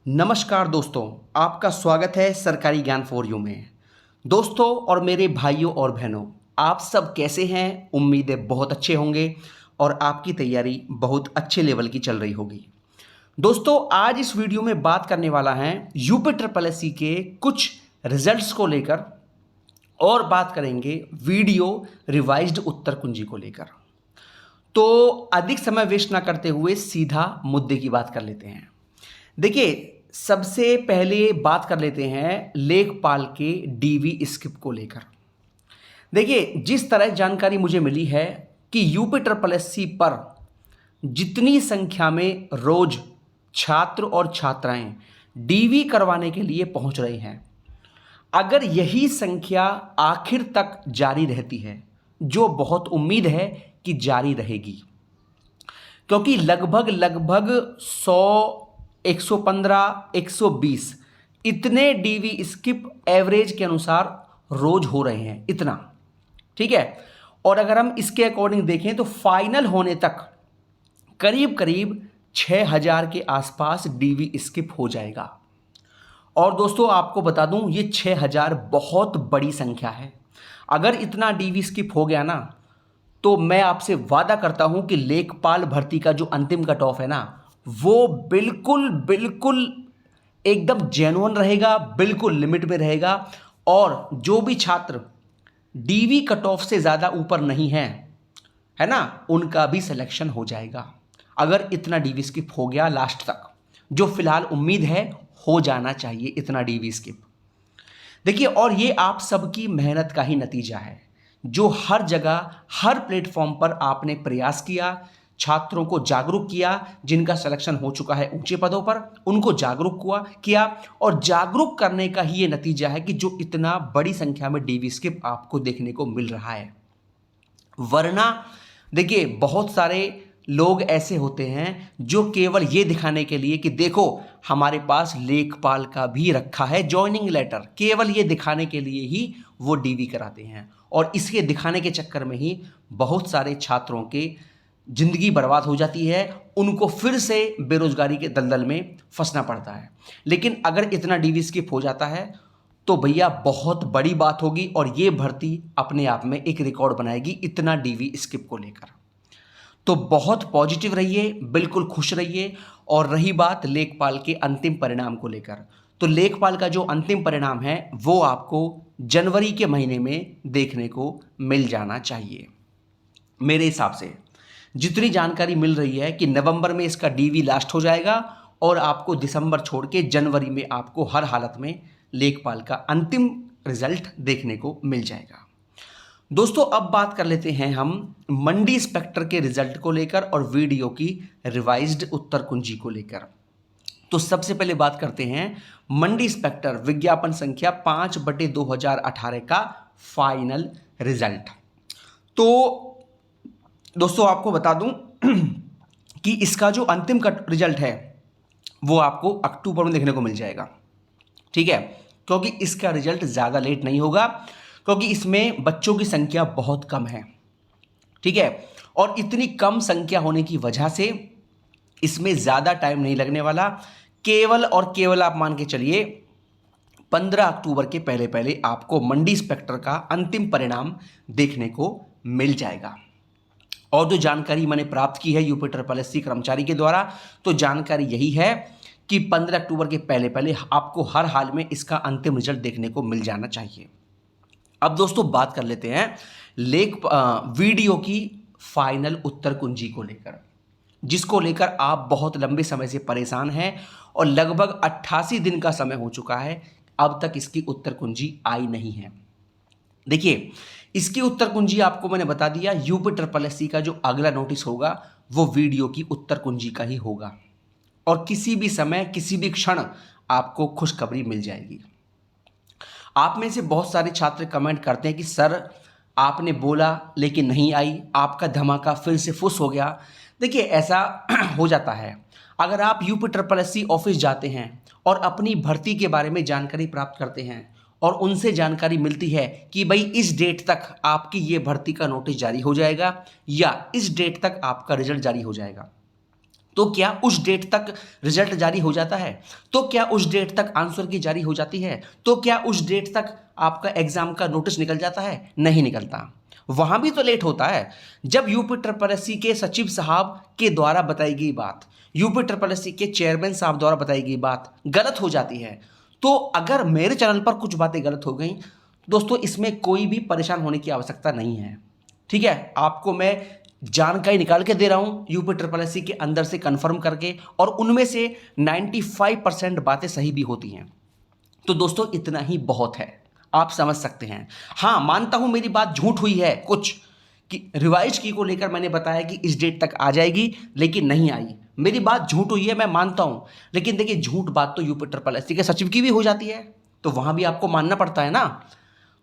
नमस्कार दोस्तों, आपका स्वागत है सरकारी ज्ञान फॉर यू में। दोस्तों और मेरे भाइयों और बहनों, आप सब कैसे हैं? उम्मीदें बहुत अच्छे होंगे और आपकी तैयारी बहुत अच्छे लेवल की चल रही होगी। दोस्तों, आज इस वीडियो में बात करने वाला है यूपी ट्रिपल एससी के कुछ रिजल्ट्स को लेकर और बात करेंगे वीडियो रिवाइज्ड उत्तर कुंजी को लेकर। तो अधिक समय वेस्ट ना करते हुए सीधा मुद्दे की बात कर लेते हैं। देखिए, सबसे पहले बात कर लेते हैं लेखपाल के डीवी स्किप को लेकर। देखिए, जिस तरह जानकारी मुझे मिली है कि यूपी ट्रिपल एससी पर जितनी संख्या में रोज छात्र और छात्राएं डीवी करवाने के लिए पहुंच रही हैं, अगर यही संख्या आखिर तक जारी रहती है, जो बहुत उम्मीद है कि जारी रहेगी, क्योंकि लगभग 100, 115, 120 इतने डीवी स्किप एवरेज के अनुसार रोज हो रहे हैं, इतना। ठीक है। और अगर हम इसके अकॉर्डिंग देखें तो फाइनल होने तक करीब करीब 6000 के आसपास डीवी स्किप हो जाएगा। और दोस्तों, आपको बता दूं, ये 6000 बहुत बड़ी संख्या है। अगर इतना डीवी स्किप हो गया ना, तो मैं आपसे वादा करता हूं कि लेखपाल भर्ती का जो अंतिम कट ऑफ है ना, वो बिल्कुल बिल्कुल एकदम जेन्युइन रहेगा, बिल्कुल लिमिट में रहेगा। और जो भी छात्र डीवी कट ऑफ से ज़्यादा ऊपर नहीं है ना, उनका भी सिलेक्शन हो जाएगा, अगर इतना डीवी स्किप हो गया लास्ट तक, जो फिलहाल उम्मीद है हो जाना चाहिए इतना डीवी स्किप। देखिए, और ये आप सबकी मेहनत का ही नतीजा है, जो हर जगह हर प्लेटफॉर्म पर आपने प्रयास किया, छात्रों को जागरूक किया। जिनका सिलेक्शन हो चुका है ऊंचे पदों पर, उनको जागरूक किया। और जागरूक करने का ही ये नतीजा है कि जो इतना बड़ी संख्या में डीवी स्किप आपको देखने को मिल रहा है। वरना देखिए, बहुत सारे लोग ऐसे होते हैं जो केवल ये दिखाने के लिए कि देखो हमारे पास लेखपाल का भी रखा है जॉइनिंग लेटर, केवल ये दिखाने के लिए ही वो डीवी कराते हैं। और इसके दिखाने के चक्कर में ही बहुत सारे छात्रों के जिंदगी बर्बाद हो जाती है, उनको फिर से बेरोजगारी के दलदल में फंसना पड़ता है। लेकिन अगर इतना डीवी स्किप हो जाता है तो भैया बहुत बड़ी बात होगी, और ये भर्ती अपने आप में एक रिकॉर्ड बनाएगी इतना डीवी स्किप को लेकर। तो बहुत पॉजिटिव रहिए, बिल्कुल खुश रहिए। और रही बात लेखपाल के अंतिम परिणाम को लेकर, तो लेखपाल का जो अंतिम परिणाम है वो आपको जनवरी के महीने में देखने को मिल जाना चाहिए। मेरे हिसाब से जितनी जानकारी मिल रही है कि नवंबर में इसका डीवी लास्ट हो जाएगा और आपको दिसंबर छोड़ के जनवरी में आपको हर हालत में लेखपाल का अंतिम रिजल्ट देखने को मिल जाएगा। दोस्तों, अब बात कर लेते हैं हम मंडी इंस्पेक्टर के रिजल्ट को लेकर और वीडियो की रिवाइज्ड उत्तर कुंजी को लेकर। तो सबसे पहले बात करते हैं मंडी इंस्पेक्टर विज्ञापन संख्या 5/2018 का फाइनल रिजल्ट। तो दोस्तों, आपको बता दूं कि इसका जो अंतिम रिजल्ट है वो आपको अक्टूबर में देखने को मिल जाएगा। ठीक है, क्योंकि इसका रिजल्ट ज़्यादा लेट नहीं होगा, क्योंकि इसमें बच्चों की संख्या बहुत कम है। ठीक है, और इतनी कम संख्या होने की वजह से इसमें ज़्यादा टाइम नहीं लगने वाला। केवल और केवल आप मान के चलिए 15 अक्टूबर के पहले पहले आपको मंडी इंस्पेक्टर का अंतिम परिणाम देखने को मिल जाएगा। और जो जानकारी मैंने प्राप्त की है यूपी ट्रिपल एससी कर्मचारी के द्वारा, तो जानकारी यही है कि 15 अक्टूबर के पहले पहले आपको हर हाल में इसका अंतिम रिजल्ट देखने को मिल जाना चाहिए। अब दोस्तों, बात कर लेते हैं वीडियो की फाइनल उत्तर कुंजी को लेकर, जिसको लेकर आप बहुत लंबे समय से परेशान हैं और लगभग 88 दिन का समय हो चुका है, अब तक इसकी उत्तर कुंजी आई नहीं है। देखिए, इसकी उत्तर कुंजी आपको मैंने बता दिया, यूपी ट्रिपल एससी का जो अगला नोटिस होगा वो वीडियो की उत्तर कुंजी का ही होगा, और किसी भी समय किसी भी क्षण आपको खुशखबरी मिल जाएगी। आप में से बहुत सारे छात्र कमेंट करते हैं कि सर आपने बोला लेकिन नहीं आई, आपका धमाका फिर से फुस हो गया। देखिए, ऐसा हो जाता है। अगर आप यूपी ट्रिपल एससी ऑफिस जाते हैं और अपनी भर्ती के बारे में जानकारी प्राप्त करते हैं और उनसे जानकारी मिलती है कि भाई इस डेट तक आपकी ये भर्ती का नोटिस जारी हो जाएगा या इस डेट तक आपका रिजल्ट जारी हो जाएगा, तो क्या उस डेट तक रिजल्ट जारी हो जाता है? तो क्या उस डेट तक आंसर की जारी हो जाती है? तो क्या उस डेट तक आपका एग्जाम का नोटिस निकल जाता है? नहीं निकलता, वहां भी तो लेट होता है। जब यूपी ट्रिपल एससी के सचिव साहब के द्वारा बताई गई बात, यूपी ट्रिपल एससी के चेयरमैन साहब द्वारा बताई गई बात गलत हो जाती है, तो अगर मेरे चैनल पर कुछ बातें गलत हो गई, दोस्तों इसमें कोई भी परेशान होने की आवश्यकता नहीं है। ठीक है, आपको मैं जानकारी निकाल के दे रहा हूं यूपी ट्रिपल एससी के अंदर से कंफर्म करके, और उनमें से 95% बातें सही भी होती हैं। तो दोस्तों इतना ही बहुत है, आप समझ सकते हैं। हाँ, मानता हूं मेरी बात झूठ हुई है कुछ, कि रिवाइज की को लेकर मैंने बताया कि इस डेट तक आ जाएगी, लेकिन नहीं आई। मेरी बात झूठ हुई है, मैं मानता हूं, लेकिन देखिए झूठ बात तो यूपी ट्रिपल एससी के सचिव की भी हो जाती है, तो वहां भी आपको मानना पड़ता है ना।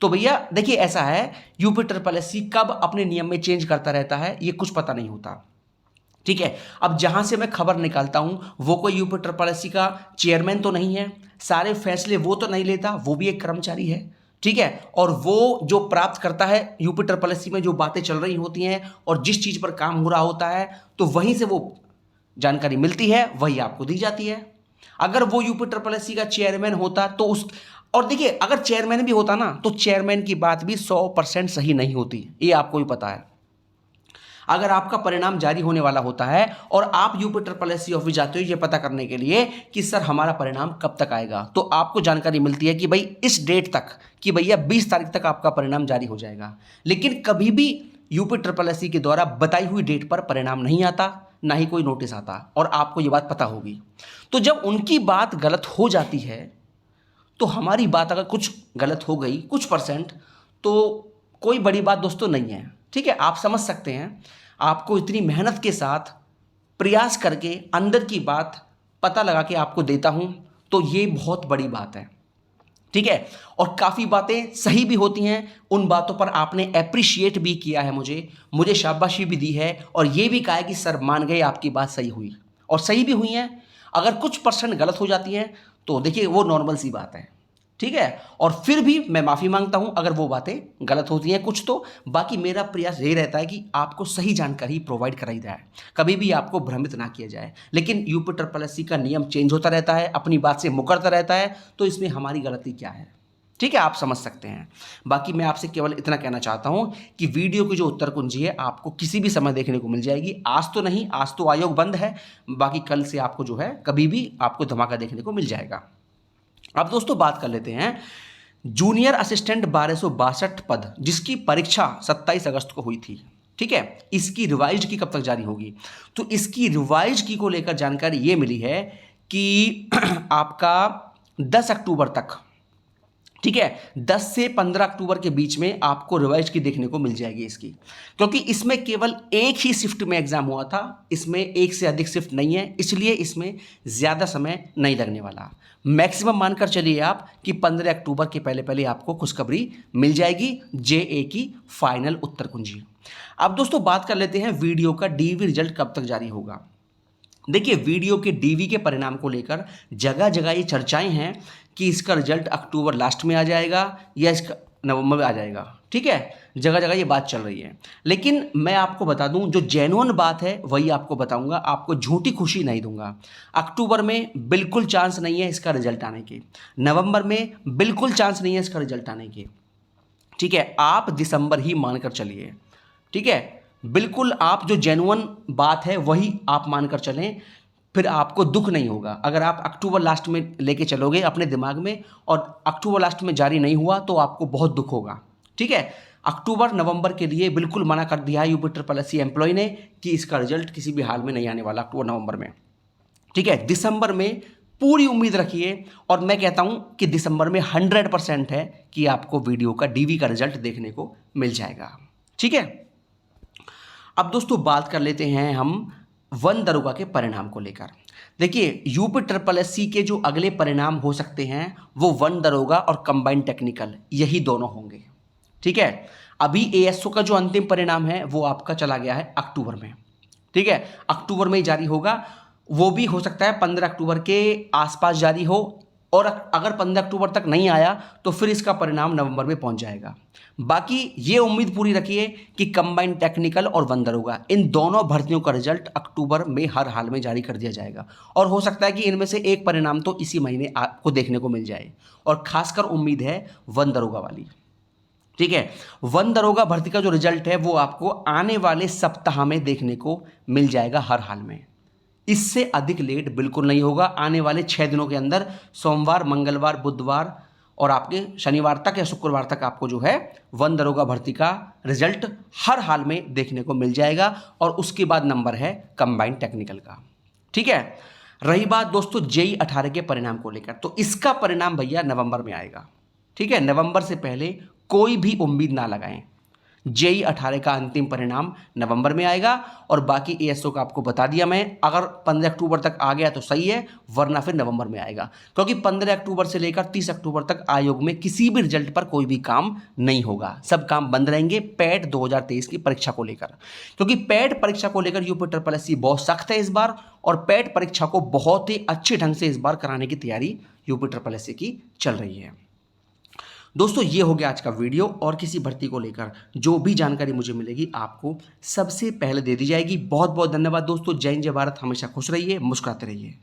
तो भैया देखिए ऐसा है, यूपी ट्रिपल एससी कब अपने नियम में चेंज करता रहता है ये कुछ पता नहीं होता। ठीक है, अब जहां से मैं खबर निकालता हूं वो कोई यूपी ट्रिपल एससी का चेयरमैन तो नहीं है, सारे फैसले वो तो नहीं लेता, वो भी एक कर्मचारी है। ठीक है, और वो जो प्राप्त करता है यूपी ट्रिपल एससी में जो बातें चल रही होती हैं और जिस चीज पर काम हो रहा होता है, तो वहीं से वो जानकारी मिलती है, वही आपको दी जाती है। अगर वो यूपी ट्रिपल एससी का चेयरमैन होता तो उस, और देखिए अगर चेयरमैन भी होता ना, तो चेयरमैन की बात भी 100% सही नहीं होती, ये आपको भी पता है। अगर आपका परिणाम जारी होने वाला होता है और आप यूपी ट्रिपल एससी ऑफिस जाते हो ये पता करने के लिए कि सर हमारा परिणाम कब तक आएगा, तो आपको जानकारी मिलती है कि भाई इस डेट तक, कि भैया 20 तारीख तक आपका परिणाम जारी हो जाएगा। लेकिन कभी भी यूपी ट्रिपल एससी के द्वारा बताई हुई डेट पर परिणाम नहीं आता, ना ही कोई नोटिस आता, और आपको ये बात पता होगी। तो जब उनकी बात गलत हो जाती है, तो हमारी बात अगर कुछ गलत हो गई कुछ परसेंट, तो कोई बड़ी बात दोस्तों नहीं है। ठीक है, आप समझ सकते हैं, आपको इतनी मेहनत के साथ प्रयास करके अंदर की बात पता लगा के आपको देता हूं, तो ये बहुत बड़ी बात है। ठीक है, और काफ़ी बातें सही भी होती हैं, उन बातों पर आपने अप्रिशिएट भी किया है, मुझे शाबाशी भी दी है, और ये भी कहा है कि सर मान गए आपकी बात सही हुई, और सही भी हुई है। अगर कुछ परसेंट गलत हो जाती हैं तो देखिए वो नॉर्मल सी बात है। ठीक है, और फिर भी मैं माफ़ी मांगता हूं अगर वो बातें गलत होती हैं कुछ, तो बाकी मेरा प्रयास यही रहता है कि आपको सही जानकारी प्रोवाइड कराई जाए, कभी भी आपको भ्रमित ना किया जाए। लेकिन यूपी ट्रिपल एससी का नियम चेंज होता रहता है, अपनी बात से मुकरता रहता है, तो इसमें हमारी गलती क्या है? ठीक है, आप समझ सकते हैं। बाकी मैं आपसे केवल इतना कहना चाहता हूं कि वीडियो की जो उत्तर कुंजी है आपको किसी भी समय देखने को मिल जाएगी। आज तो नहीं, आज तो आयोग बंद है, बाकी कल से आपको जो है कभी भी आपको धमाका देखने को मिल जाएगा। अब दोस्तों बात कर लेते हैं जूनियर असिस्टेंट 1262 पद, जिसकी परीक्षा 27 अगस्त को हुई थी। ठीक है, इसकी रिवाइज की कब तक जारी होगी? तो इसकी रिवाइज की को लेकर जानकारी ये मिली है कि आपका 10 अक्टूबर तक, ठीक है, 10 से 15 अक्टूबर के बीच में आपको रिवाइज की देखने को मिल जाएगी इसकी, क्योंकि इसमें केवल एक ही शिफ्ट में एग्जाम हुआ था, इसमें एक से अधिक शिफ्ट नहीं है, इसलिए इसमें ज़्यादा समय नहीं लगने वाला। मैक्सिमम मानकर चलिए आप कि 15 अक्टूबर के पहले पहले आपको खुशखबरी मिल जाएगी जेए की फाइनल उत्तर कुंजी। अब दोस्तों बात कर लेते हैं वीडियो का डीवी रिजल्ट कब तक जारी होगा। देखिए वीडियो के डीवी के परिणाम को लेकर जगह जगह ये चर्चाएं हैं कि इसका रिजल्ट अक्टूबर लास्ट में आ जाएगा या इसका नवंबर में आ जाएगा। ठीक है, जगह जगह ये बात चल रही है, लेकिन मैं आपको बता दूं जो जेन्युइन बात है वही आपको बताऊंगा, आपको झूठी खुशी नहीं दूंगा। अक्टूबर में बिल्कुल चांस नहीं है इसका रिजल्ट आने के, नवंबर में बिल्कुल चांस नहीं है इसका रिजल्ट आने के। ठीक है, आप दिसंबर ही मानकर चलिए। ठीक है, बिल्कुल आप जो जेन्युइन बात है वही आप मानकर चलें, फिर आपको दुख नहीं होगा। अगर आप अक्टूबर लास्ट में लेके चलोगे अपने दिमाग में और अक्टूबर लास्ट में जारी नहीं हुआ तो आपको बहुत दुख होगा। ठीक है, अक्टूबर नवंबर के लिए बिल्कुल मना कर दिया है यूपी ट्रिपल एससी एम्प्लॉय ने कि इसका रिजल्ट किसी भी हाल में नहीं आने वाला अक्टूबर नवंबर में। ठीक है, दिसंबर में पूरी उम्मीद रखिए, और मैं कहता हूं कि दिसंबर में 100% है कि आपको वीडियो का डीवी का रिजल्ट देखने को मिल जाएगा। ठीक है, अब दोस्तों बात कर लेते हैं हम वन दरोगा के परिणाम को लेकर। देखिए यूपी ट्रिपल एससी के जो अगले परिणाम हो सकते हैं वो वन दरोगा और कंबाइंड टेक्निकल, यही दोनों होंगे। ठीक है, अभी एएसओ का जो अंतिम परिणाम है वो आपका चला गया है अक्टूबर में। ठीक है, अक्टूबर में ही जारी होगा, वो भी हो सकता है 15 अक्टूबर के आसपास जारी हो, और अगर 15 अक्टूबर तक नहीं आया तो फिर इसका परिणाम नवंबर में पहुंच जाएगा। बाकी ये उम्मीद पूरी रखिए कि कंबाइंड टेक्निकल और वन दरोगा इन दोनों भर्तियों का रिजल्ट अक्टूबर में हर हाल में जारी कर दिया जाएगा, और हो सकता है कि इनमें से एक परिणाम तो इसी महीने आपको देखने को मिल जाए, और खासकर उम्मीद है वन दरोगा वाली। ठीक है, वन दरोगा भर्ती का जो रिजल्ट है वो आपको आने वाले सप्ताह में देखने को मिल जाएगा हर हाल में। इससे अधिक लेट बिल्कुल नहीं होगा। आने वाले 6 दिनों के अंदर सोमवार, मंगलवार, बुधवार और आपके शनिवार तक या शुक्रवार तक आपको जो है वन दरोगा भर्ती का रिजल्ट हर हाल में देखने को मिल जाएगा, और उसके बाद नंबर है कंबाइंड टेक्निकल का। ठीक है, रही बात दोस्तों जेई 18 के परिणाम को लेकर, तो इसका परिणाम भैया नवंबर में आएगा। ठीक है, नवंबर से पहले कोई भी उम्मीद ना लगाएं। जेई 18 का अंतिम परिणाम नवंबर में आएगा, और बाकी एएसओ का आपको बता दिया मैं। अगर 15 अक्टूबर तक आ गया तो सही है, वरना फिर नवंबर में आएगा, क्योंकि 15 अक्टूबर से लेकर 30 अक्टूबर तक आयोग में किसी भी रिजल्ट पर कोई भी काम नहीं होगा। सब काम बंद रहेंगे पैट 2023 की परीक्षा को लेकर, क्योंकि पैट परीक्षा को लेकर यूपी बहुत सख्त है इस बार, और पैट परीक्षा को बहुत ही अच्छे ढंग से इस बार कराने की तैयारी यूपी की चल रही है। दोस्तों ये हो गया आज का वीडियो, और किसी भर्ती को लेकर जो भी जानकारी मुझे मिलेगी आपको सबसे पहले दे दी जाएगी। बहुत बहुत धन्यवाद दोस्तों। जय हिंद, जय भारत। हमेशा खुश रहिए, मुस्कुराते रहिए।